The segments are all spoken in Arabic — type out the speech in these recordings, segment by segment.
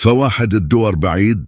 فواحد الدور بعيد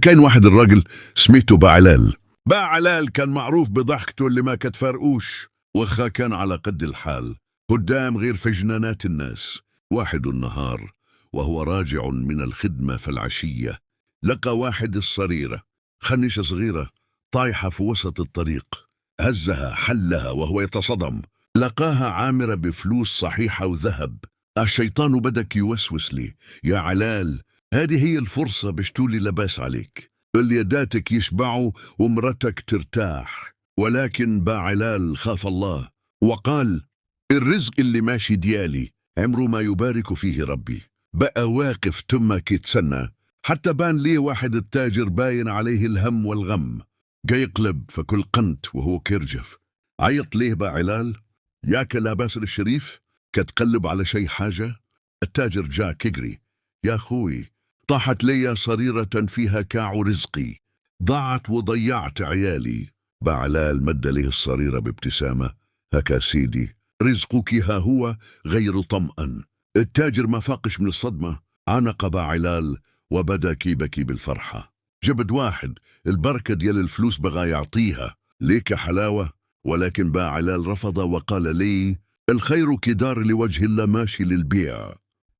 كان واحد الراجل سميته باعلال. باعلال كان معروف بضحكته اللي ما كتفرقوش، وخا كان على قد الحال قدام غير في جنانات الناس. واحد النهار وهو راجع من الخدمة في العشية لقى واحد الصريرة خنيشة صغيرة طايحة في وسط الطريق. هزها حلها وهو يتصدم، لقاها عامرة بفلوس صحيحة وذهب. الشيطان بدك يوسوس لي: يا علال، هذه هي الفرصة باش تولي لباس عليك، اليداتك يشبعوا ومرتك ترتاح. ولكن باعلال خاف الله وقال: الرزق اللي ماشي ديالي عمره ما يبارك فيه ربي. بقى واقف تمك يتسنى حتى بان ليه واحد التاجر باين عليه الهم والغم، جاي يقلب فكل قنت وهو كرجف. عيط ليه باعلال: ياك لاباس الشريف، كتقلب على شي حاجة؟ التاجر جاك يجري: يا أخوي، طاحت لي صريرة فيها كاع رزقي، ضاعت وضيعت عيالي. باعلال مد له الصريرة بابتسامة: هكا سيدي، رزقك ها هو غير طمأن. التاجر ما فاقش من الصدمة، عانق باعلال وبدا كيبكي بالفرحة. جبد واحد البركة ديال الفلوس بغا يعطيها ليك حلاوة، ولكن باعلال رفض وقال: لي الخير كدار لوجه الله ماشي للبيع.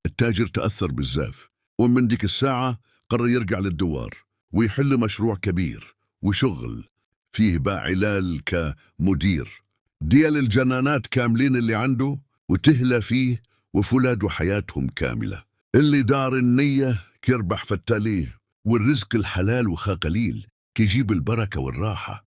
التاجر تأثر بالزاف، ومن ديك الساعة قرر يرجع للدوار ويحل مشروع كبير وشغل فيه باعلال كمدير ديال الجنانات كاملين اللي عنده، وتهلى فيه وفولاده حياتهم كاملة. اللي دار النية كيربح في التاليه، والرزق الحلال وخا قليل كيجيب البركة والراحة.